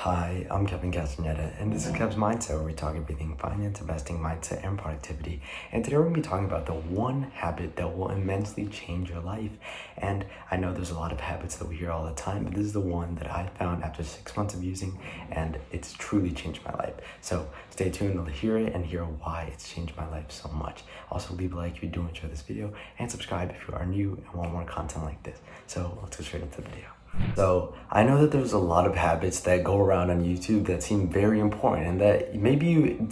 Hi, I'm Kevin Castaneda, and this is Kev's Mindset, where we talk everything finance, investing, mindset, and productivity. And today we're going to be talking about the one habit that will immensely change your life. And I know there's a lot of habits that we hear all the time, but this is the one that I found after 6 months of using, and it's truly changed my life. So stay tuned to hear it and hear why it's changed my life so much. Also, leave a like if you do enjoy this video, and subscribe if you are new and want more content like this. So let's get straight into the video. So I know that there's a lot of habits that go around on YouTube that seem very important and that maybe you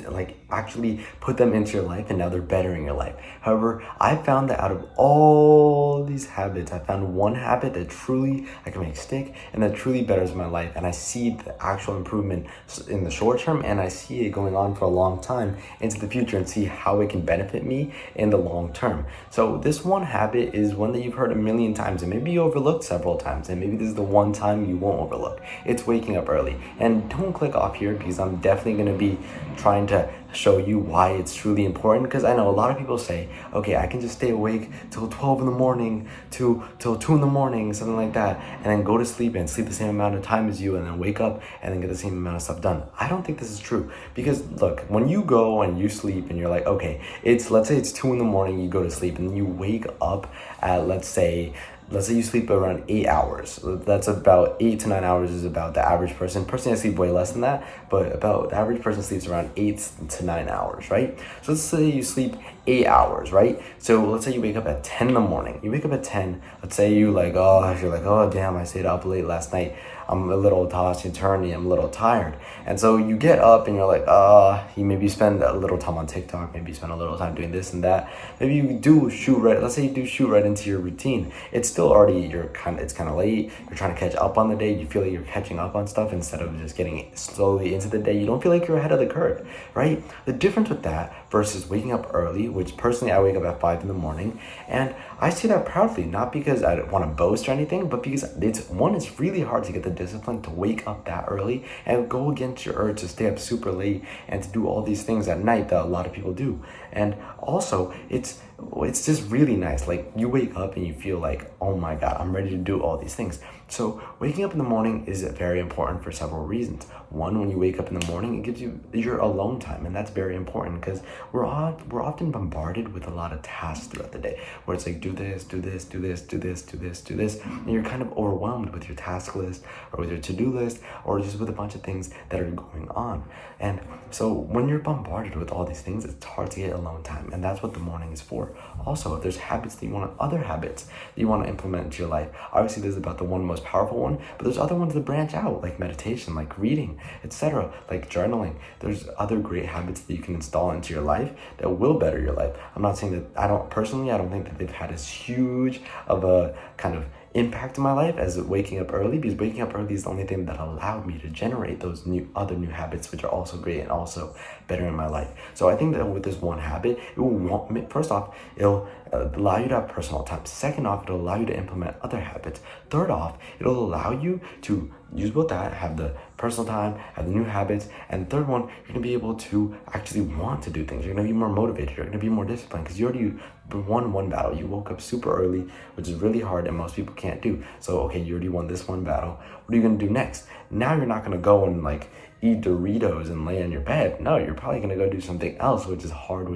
actually put them into your life and now they're bettering your life. However, I found that out of all these habits, I found one habit that truly I can make stick and that truly betters my life. And I see the actual improvement in the short term, and I see it going on for a long time into the future and see how it can benefit me in the long term. So this one habit is one that you've heard a million times and maybe you overlooked several times, and maybe this is the one time you won't overlook. It's waking up early. And don't click off here because I'm definitely going to be trying to show you why it's truly important, because I know a lot of people say, okay, I can just stay awake till 12 in the morning till 2 in the morning, something like that, and then go to sleep and sleep the same amount of time as you and then wake up and then get the same amount of stuff done. I don't think this is true, because look, when you go and you sleep and you're like, okay, let's say it's 2 in the morning, you go to sleep and you wake up at, let's say you sleep around 8 hours. That's about 8 to 9 hours is about the average person. Personally, I sleep way less than that, but about the average person sleeps around 8 to 9 hours, right? So let's say you sleep 8 hours, right? So let's say you wake up at 10 in the morning. You wake up at 10. Let's say you're like, oh damn, I stayed up late last night. I'm a little tossy-turny, I'm a little tired. And so you get up and you're like, you maybe spend a little time on TikTok, maybe you spend a little time doing this and that. Maybe you do shoot right, let's say you do shoot right into your routine. It's still already, it's kind of late, you're trying to catch up on the day, you feel like you're catching up on stuff instead of just getting slowly into the day. You don't feel like you're ahead of the curve, right? The difference with that versus waking up early, which personally I wake up at 5 in the morning, and I say that proudly, not because I want to boast or anything, but because it's really hard to get the discipline to wake up that early and go against your urge to stay up super late and to do all these things at night that a lot of people do. And also, it's just really nice. Like, you wake up and you feel like, oh my God, I'm ready to do all these things. So waking up in the morning is very important for several reasons. One, when you wake up in the morning, it gives you your alone time, and that's very important because we're often bombarded with a lot of tasks throughout the day, where it's like, do this, and you're kind of overwhelmed with your task list or with your to-do list or just with a bunch of things that are going on. And so when you're bombarded with all these things, it's hard to get alone time, and that's what the morning is for. Also, if there's other habits that you want to implement into your life, obviously this is about the one most powerful one, but there's other ones that branch out, like meditation, like reading, etc., like journaling. There's other great habits that you can install into your life that will better your life. I'm not saying that I don't think that they've had as huge of a kind of impact in my life as waking up early, because waking up early is the only thing that allowed me to generate those other new habits, which are also great and also better in my life. So I think that with this one habit, first off, it'll allow you to have personal time. Second off, it'll allow you to implement other habits. Third off, it'll allow you to use both that, have the personal time, have the new habits, and third one, you're gonna be able to actually want to do things. You're gonna be more motivated, you're gonna be more disciplined, because you already won one battle. You woke up super early, which is really hard and most people can't do. So okay, you already won this one battle. What are you gonna do next? Now you're not gonna go and like eat Doritos and lay on your bed. No, you're probably gonna go do something else, which is hard,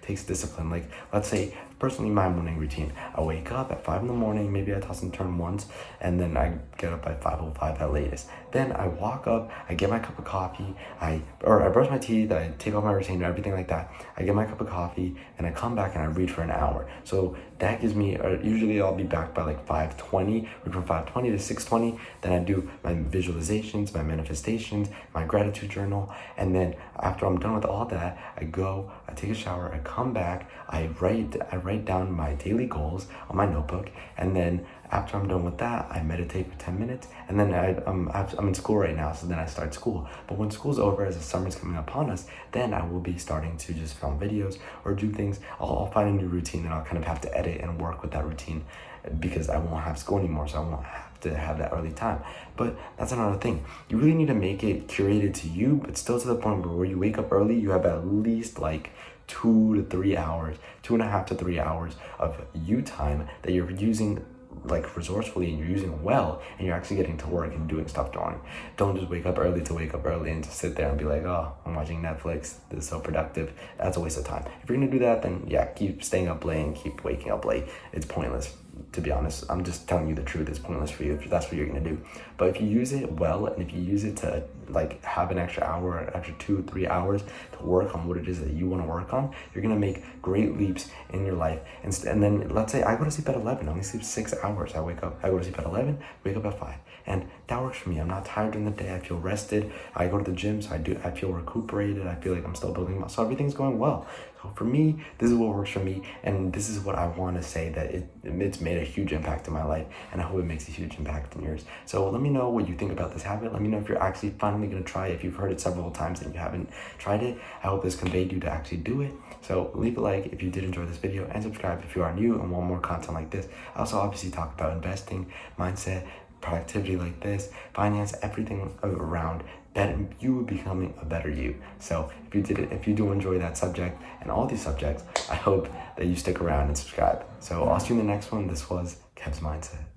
takes discipline. Like, let's say, personally, my morning routine, I wake up at 5 in the morning, maybe I toss and turn once, and then I get up at 5:05 at latest. Then I walk up, I get my cup of coffee, I brush my teeth, I take off my retainer, everything like that. I get my cup of coffee, and I come back and I read for an hour. So that gives me, usually I'll be back by like 5:20, read from 5:20 to 6:20. Then I do my visualizations, my manifestations, my gratitude journal, and then after I'm done with all that, I take a shower, I come back, I write down my daily goals on my notebook, and then after I'm done with that, I meditate for 10 minutes, and then I'm in school right now, so then I start school. But when school's over, as the summer's coming upon us, then I will be starting to just film videos or do things. I'll find a new routine, and I'll kind of have to edit and work with that routine because I won't have school anymore, so I won't have to have that early time. But that's another thing. You really need to make it curated to you, but still to the point where you wake up early, you have at least like 2.5 to 3 hours of you time that you're using like resourcefully and you're using it well and you're actually getting to work and doing stuff during. Don't just wake up early to wake up early and just sit there and be like, oh, I'm watching Netflix, this is so productive. That's a waste of time. If you're gonna do that, then yeah, keep staying up late and keep waking up late. It's pointless, to be honest. I'm just telling you the truth. It's pointless for you if that's what you're gonna do. But if you use it well and if you use it to like have an extra hour, an extra 2-3 hours to work on what it is that you want to work on, you're gonna make great leaps in your life. And then let's say I go to sleep at 11. I only sleep 6 hours. I go to sleep at 11, wake up at 5, and that works for me. I'm not tired during the day. I feel rested. I go to the gym, so I feel recuperated. I feel like I'm still building muscle. So everything's going well. So for me, this is what works for me, and this is what I want to say that it's made a huge impact in my life, and I hope it makes a huge impact in yours. So let me know what you think about this habit. Let me know if you're actually finally going to try it. If you've heard it several times and you haven't tried it, I hope this conveyed you to actually do it. So leave a like if you did enjoy this video, and subscribe if you are new and want more content like this. I also obviously talk about investing, mindset, productivity like this, finance, everything around you becoming a better you. So if you do enjoy that subject and all these subjects, I hope that you stick around and subscribe. So I'll see you in the next one. This was Kev's Mindset.